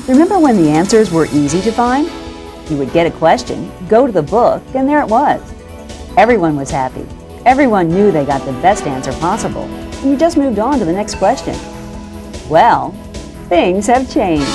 Remember when the answers were easy to find? You would get a question, go to the book, and there it was. Everyone was happy. Everyone knew they got the best answer possible, and you just moved on to the next question. Well, things have changed.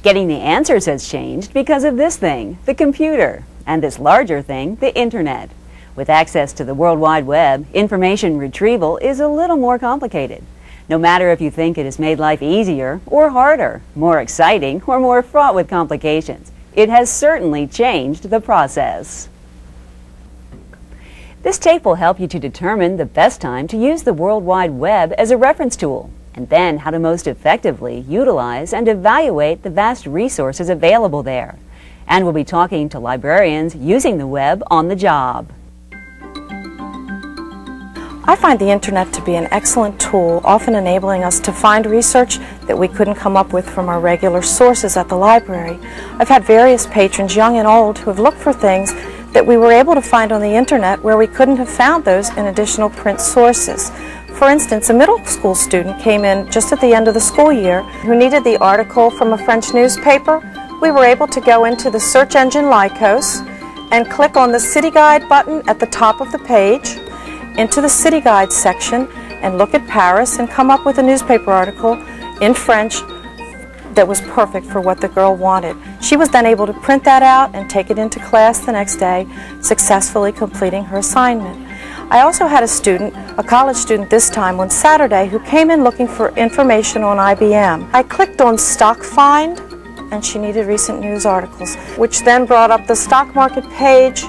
Getting the answers has changed because of this thing, the computer, and this larger thing, the Internet. With access to the World Wide Web, information retrieval is a little more complicated. No matter if you think it has made life easier or harder, more exciting or more fraught with complications, it has certainly changed the process. This tape will help you to determine the best time to use the World Wide Web as a reference tool, and then how to most effectively utilize and evaluate the vast resources available there. And we'll be talking to librarians using the web on the job. I find the Internet to be an excellent tool, often enabling us to find research that we couldn't come up with from our regular sources at the library. I've had various patrons, young and old, who have looked for things that we were able to find on the Internet where we couldn't have found those in additional print sources. For instance, a middle school student came in just at the end of the school year who needed the article from a French newspaper. We were able to go into the search engine Lycos and click on the City Guide button at the top of the page, into the City Guide section, and look at Paris and come up with a newspaper article in French that was perfect for what the girl wanted. She was then able to print that out and take it into class the next day, successfully completing her assignment. I also had a student, a college student this time on Saturday, who came in looking for information on IBM. I clicked on Stock Find, and she needed recent news articles, which then brought up the stock market page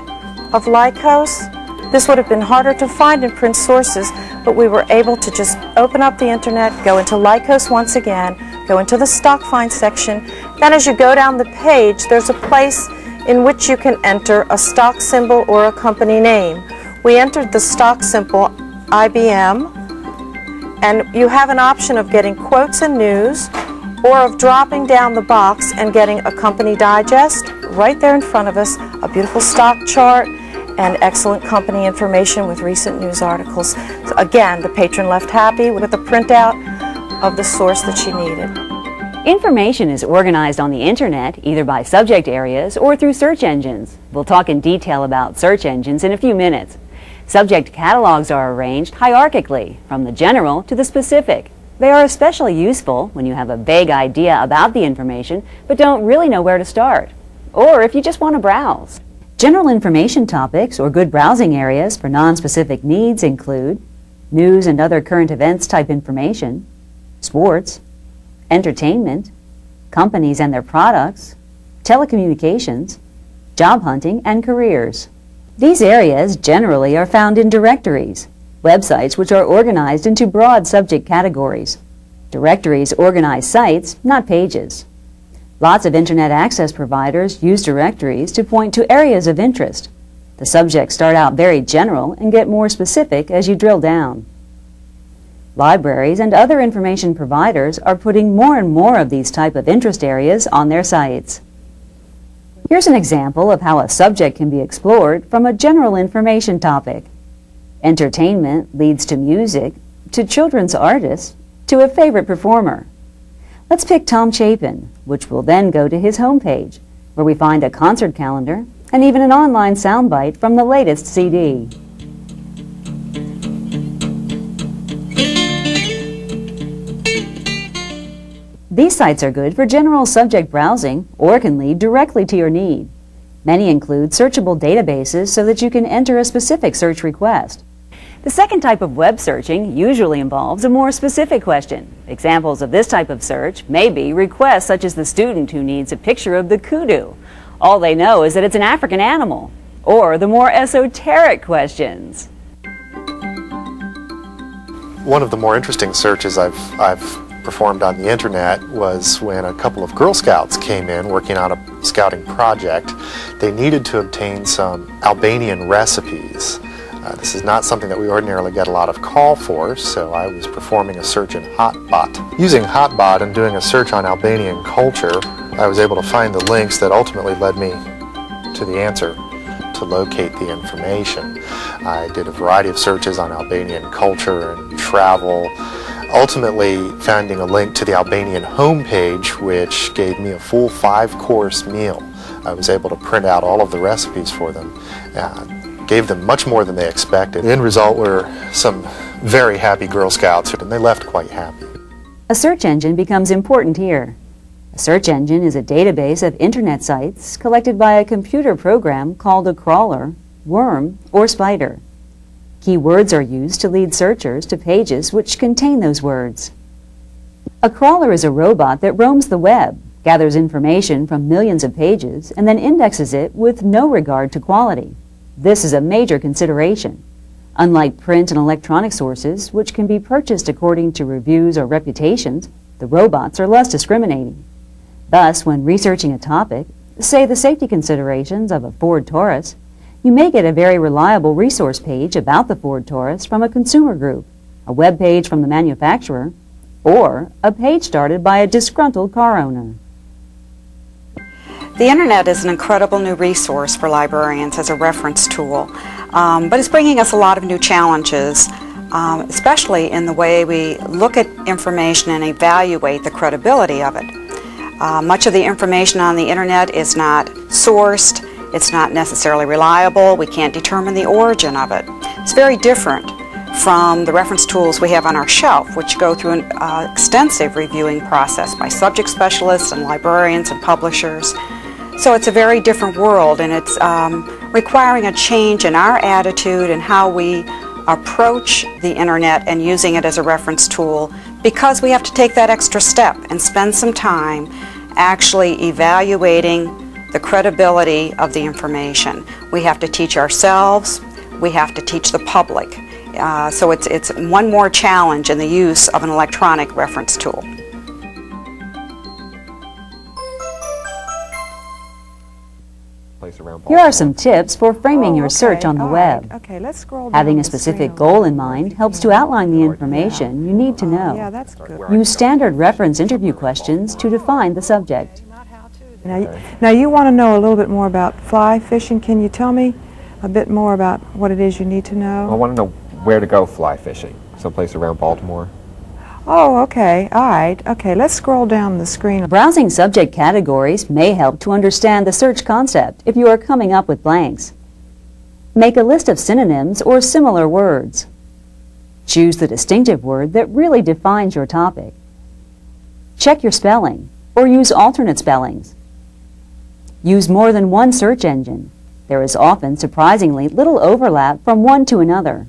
of Lycos. This would have been harder to find in print sources, but we were able to just open up the Internet, go into Lycos once again, go into the Stock Find section. Then as you go down the page, there's a place in which you can enter a stock symbol or a company name. We entered the stock symbol IBM, and you have an option of getting quotes and news, or of dropping down the box and getting a company digest right there in front of us, a beautiful stock chart, and excellent company information with recent news articles. So again, the patron left happy with a printout of the source that she needed. Information is organized on the Internet either by subject areas or through search engines. We'll talk in detail about search engines in a few minutes. Subject catalogs are arranged hierarchically, from the general to the specific. They are especially useful when you have a vague idea about the information but don't really know where to start, or if you just want to browse. General information topics or good browsing areas for non-specific needs include news and other current events type information, sports, entertainment, companies and their products, telecommunications, job hunting, and careers. These areas generally are found in directories, websites which are organized into broad subject categories. Directories organize sites, not pages. Lots of Internet access providers use directories to point to areas of interest. The subjects start out very general and get more specific as you drill down. Libraries and other information providers are putting more and more of these type of interest areas on their sites. Here's an example of how a subject can be explored from a general information topic. Entertainment leads to music, to children's artists, to a favorite performer. Let's pick Tom Chapin, which will then go to his homepage, where we find a concert calendar and even an online soundbite from the latest CD. These sites are good for general subject browsing or can lead directly to your need. Many include searchable databases so that you can enter a specific search request. The second type of web searching usually involves a more specific question. Examples of this type of search may be requests such as the student who needs a picture of the kudu. All they know is that it's an African animal. Or the more esoteric questions. One of the more interesting searches I've performed on the Internet was when a couple of Girl Scouts came in working on a scouting project. They needed to obtain some Albanian recipes. This is not something that we ordinarily get a lot of call for, so I was performing a search in Hotbot. Using Hotbot and doing a search on Albanian culture, I was able to find the links that ultimately led me to the answer, to locate the information. I did a variety of searches on Albanian culture and travel, ultimately finding a link to the Albanian homepage, which gave me a full 5-course meal. I was able to print out all of the recipes for them, gave them much more than they expected. The end result were some very happy Girl Scouts, and they left quite happy. A search engine becomes important here. A search engine is a database of internet sites collected by a computer program called a crawler, worm, or spider. Keywords are used to lead searchers to pages which contain those words. A crawler is a robot that roams the web, gathers information from millions of pages, and then indexes it with no regard to quality. This is a major consideration. Unlike print and electronic sources, which can be purchased according to reviews or reputations, the robots are less discriminating. Thus, when researching a topic, say the safety considerations of a Ford Taurus, you may get a very reliable resource page about the Ford Taurus from a consumer group, a web page from the manufacturer, or a page started by a disgruntled car owner. The Internet is an incredible new resource for librarians as a reference tool, but it's bringing us a lot of new challenges, especially in the way we look at information and evaluate the credibility of it. Much of the information on the Internet is not sourced, it's not necessarily reliable, we can't determine the origin of it. It's very different from the reference tools we have on our shelf, which go through an extensive reviewing process by subject specialists and librarians and publishers. So it's a very different world, and it's requiring a change in our attitude and how we approach the Internet and using it as a reference tool, because we have to take that extra step and spend some time actually evaluating the credibility of the information. We have to teach ourselves, we have to teach the public. So it's one more challenge in the use of an electronic reference tool. Here are some tips for framing your search on the web. Okay, let's scroll down Having a the specific screen goal little in bit. mind helps to outline the information you need to know. Yeah, that's good. Use standard reference interview questions to define the subject. Now you want to know a little bit more about fly fishing. Can you tell me a bit more about what it is you need to know? I want to know where to go fly fishing. Someplace around Baltimore. Oh, okay. All right. Okay, let's scroll down the screen. Browsing subject categories may help to understand the search concept if you are coming up with blanks. Make a list of synonyms or similar words. Choose the distinctive word that really defines your topic. Check your spelling, or use alternate spellings. Use more than one search engine. There is often surprisingly little overlap from one to another.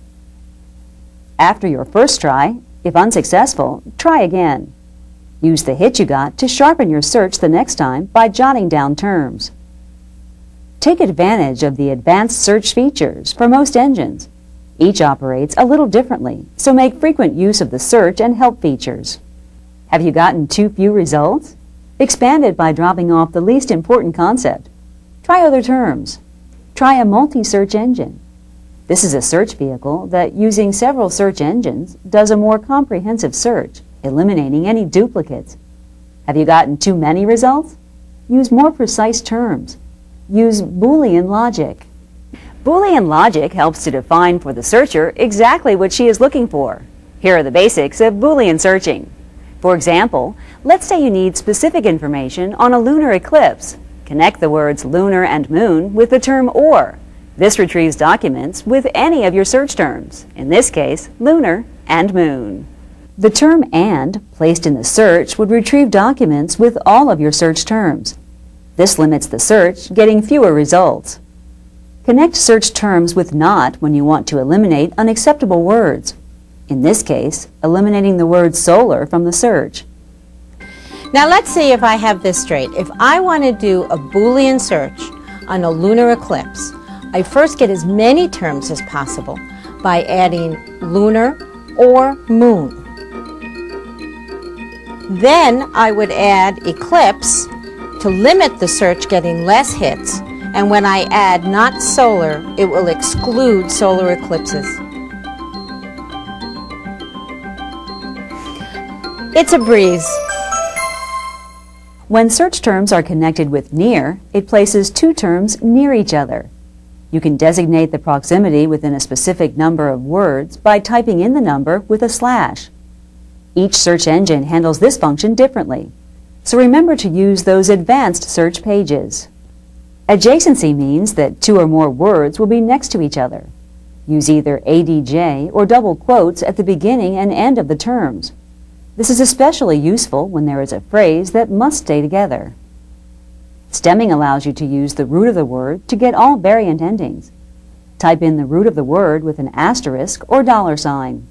After your first try, if unsuccessful, try again. Use the hit you got to sharpen your search the next time by jotting down terms. Take advantage of the advanced search features for most engines. Each operates a little differently, so make frequent use of the search and help features. Have you gotten too few results? Expand it by dropping off the least important concept. Try other terms. Try a multi-search engine. This is a search vehicle that, using several search engines, does a more comprehensive search, eliminating any duplicates. Have you gotten too many results? Use more precise terms. Use Boolean logic. Boolean logic helps to define for the searcher exactly what she is looking for. Here are the basics of Boolean searching. For example, let's say you need specific information on a lunar eclipse. Connect the words lunar and moon with the term or. This retrieves documents with any of your search terms, in this case, lunar and moon. The term and, placed in the search, would retrieve documents with all of your search terms. This limits the search, getting fewer results. Connect search terms with not when you want to eliminate unacceptable words. In this case, eliminating the word solar from the search. Now let's see if I have this straight. If I want to do a Boolean search on a lunar eclipse, I first get as many terms as possible by adding lunar or moon. Then I would add eclipse to limit the search getting less hits, and when I add not solar, it will exclude solar eclipses. It's a breeze. When search terms are connected with near, it places two terms near each other. You can designate the proximity within a specific number of words by typing in the number with a slash. Each search engine handles this function differently, so remember to use those advanced search pages. Adjacency means that two or more words will be next to each other. Use either ADJ or double quotes at the beginning and end of the terms. This is especially useful when there is a phrase that must stay together. Stemming allows you to use the root of the word to get all variant endings. Type in the root of the word with an asterisk or $sign.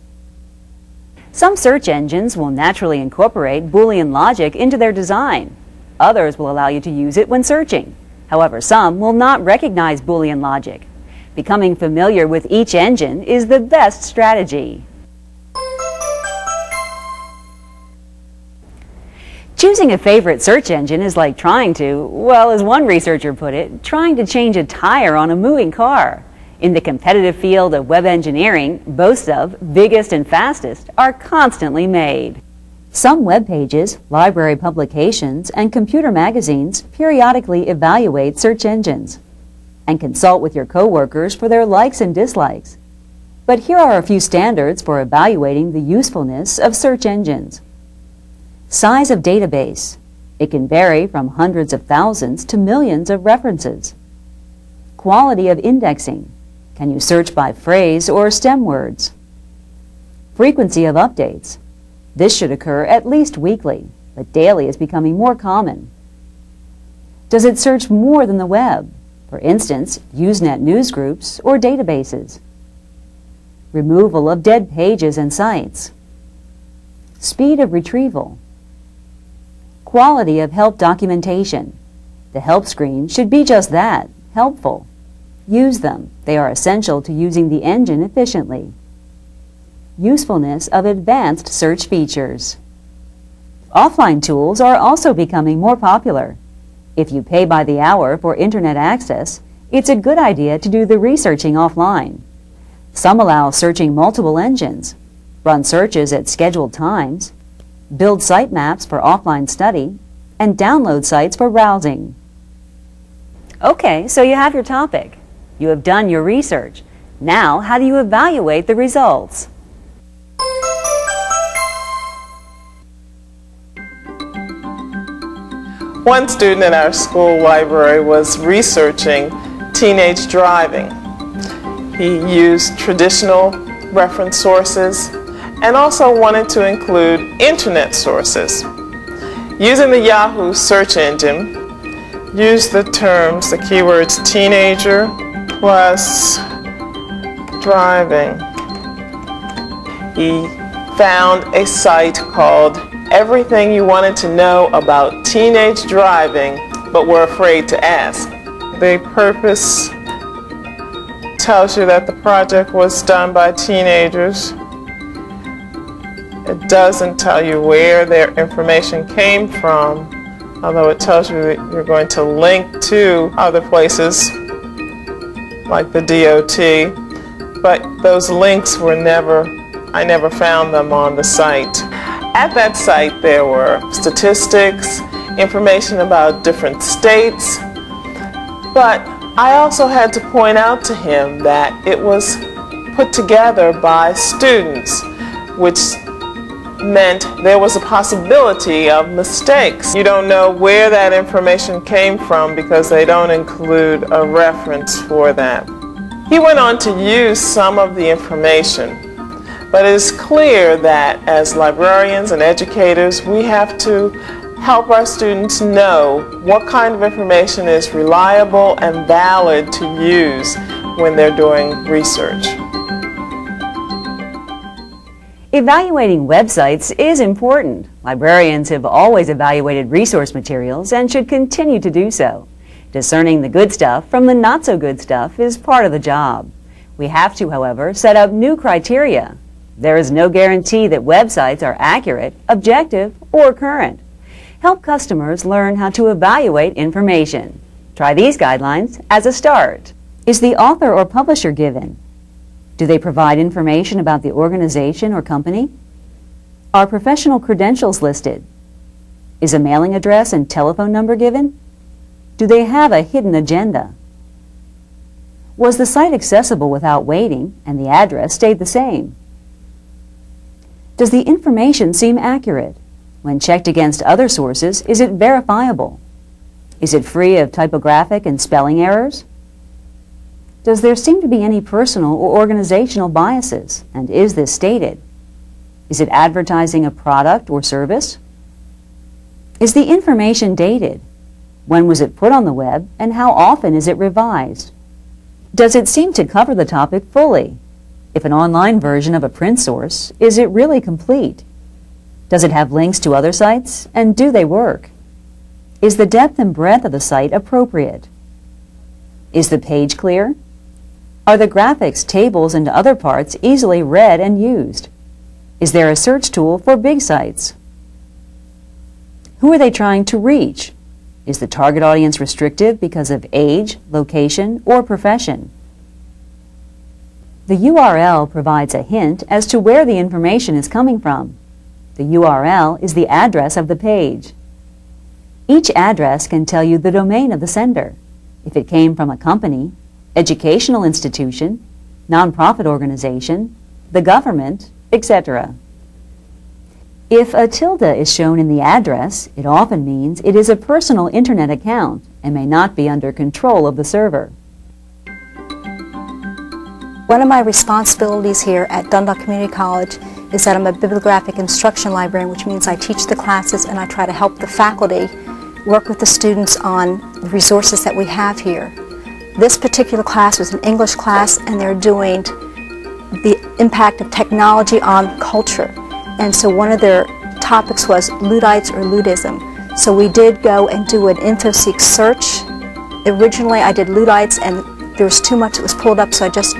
Some search engines will naturally incorporate Boolean logic into their design. Others will allow you to use it when searching. However, some will not recognize Boolean logic. Becoming familiar with each engine is the best strategy. Choosing a favorite search engine is like trying to, well, as one researcher put it, trying to change a tire on a moving car. In the competitive field of web engineering, boasts of biggest and fastest are constantly made. Some web pages, library publications, and computer magazines periodically evaluate search engines and consult with your coworkers for their likes and dislikes. But here are a few standards for evaluating the usefulness of search engines. Size of database. It can vary from hundreds of thousands to millions of references. Quality of indexing. Can you search by phrase or stem words? Frequency of updates. This should occur at least weekly, but daily is becoming more common. Does it search more than the web? For instance, Usenet newsgroups or databases. Removal of dead pages and sites. Speed of retrieval. Quality of help documentation. The help screen should be just that, helpful. Use them. They are essential to using the engine efficiently. Usefulness of advanced search features. Offline tools are also becoming more popular. If you pay by the hour for internet access, it's a good idea to do the researching offline. Some allow searching multiple engines, run searches at scheduled times, build sitemaps for offline study, and download sites for browsing. Okay, so you have your topic. You have done your research. Now, how do you evaluate the results? One student in our school library was researching teenage driving. He used traditional reference sources and also wanted to include internet sources. Using the Yahoo search engine, use the terms, the keywords teenager plus driving. He found a site called Everything You Wanted to Know About Teenage Driving But Were Afraid to Ask. The purpose tells you that the project was done by teenagers. It doesn't tell you where their information came from, although it tells you that you're going to link to other places like the DOT, but those links were I never found them on the site. At that site there were statistics, information about different states, but I also had to point out to him that it was put together by students, which meant there was a possibility of mistakes. You don't know where that information came from because they don't include a reference for that. He went on to use some of the information, but it is clear that as librarians and educators, we have to help our students know what kind of information is reliable and valid to use when they're doing research. Evaluating websites is important. Librarians have always evaluated resource materials and should continue to do so. Discerning the good stuff from the not so good stuff is part of the job. We have to, however, set up new criteria. There is no guarantee that websites are accurate, objective, or current. Help customers learn how to evaluate information. Try these guidelines as a start. Is the author or publisher given? Do they provide information about the organization or company? Are professional credentials listed? Is a mailing address and telephone number given? Do they have a hidden agenda? Was the site accessible without waiting and the address stayed the same? Does the information seem accurate? When checked against other sources, is it verifiable? Is it free of typographic and spelling errors? Does there seem to be any personal or organizational biases, and is this stated? Is it advertising a product or service? Is the information dated? When was it put on the web, and how often is it revised? Does it seem to cover the topic fully? If an online version of a print source, is it really complete? Does it have links to other sites, and do they work? Is the depth and breadth of the site appropriate? Is the page clear? Are the graphics, tables, and other parts easily read and used? Is there a search tool for big sites? Who are they trying to reach? Is the target audience restrictive because of age, location, or profession? The URL provides a hint as to where the information is coming from. The URL is the address of the page. Each address can tell you the domain of the sender, if it came from a company, educational institution, nonprofit organization, the government, etc. If a tilde is shown in the address, it often means it is a personal internet account and may not be under control of the server. One of my responsibilities here at Dundalk Community College is that I'm a bibliographic instruction librarian, which means I teach the classes and I try to help the faculty work with the students on the resources that we have here. This particular class was an English class, and they're doing the impact of technology on culture. And so one of their topics was Luddites or Luddism. So we did go and do an InfoSeek search. Originally I did Luddites, and there was too much that was pulled up, so I just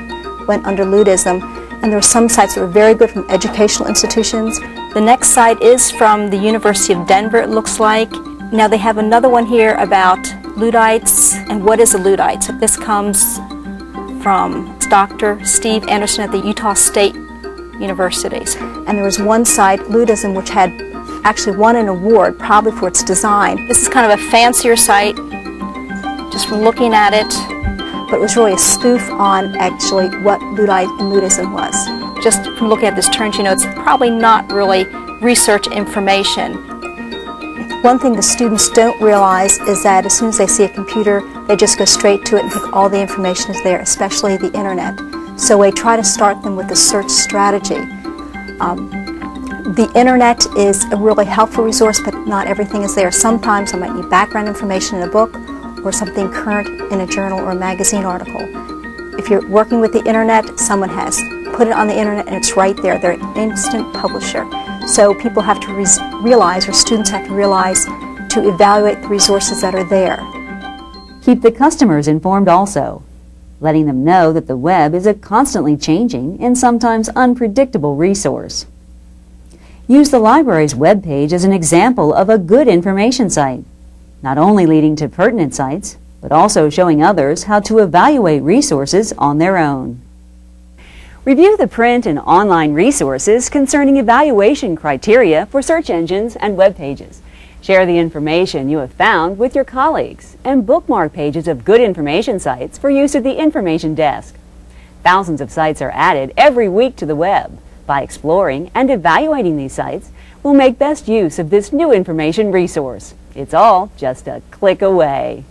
went under Luddism. And there were some sites that were very good from educational institutions. The next site is from the University of Denver, it looks like. Now they have another one here about Luddites and what is a Luddite. So this comes from Dr. Steve Anderson at the Utah State Universities. And there was one site, Luddism, which had actually won an award, probably for its design. This is kind of a fancier site, just from looking at it, but it was really a spoof on actually what Luddite and Luddism was. Just from looking at this turns, you know, it's probably not really research information. One thing the students don't realize is that as soon as they see a computer, they just go straight to it and think all the information is there, especially the internet. So we try to start them with a search strategy. The internet is a really helpful resource, but not everything is there. Sometimes I might need background information in a book or something current in a journal or a magazine article. If you're working with the internet, someone has put it on the internet and it's right there. They're an instant publisher. So people have to realize, or students have to realize, to evaluate the resources that are there. Keep the customers informed also, letting them know that the web is a constantly changing and sometimes unpredictable resource. Use the library's web page as an example of a good information site, not only leading to pertinent sites, but also showing others how to evaluate resources on their own. Review the print and online resources concerning evaluation criteria for search engines and web pages. Share the information you have found with your colleagues and bookmark pages of good information sites for use at the information desk. Thousands of sites are added every week to the web. By exploring and evaluating these sites, we'll make best use of this new information resource. It's all just a click away.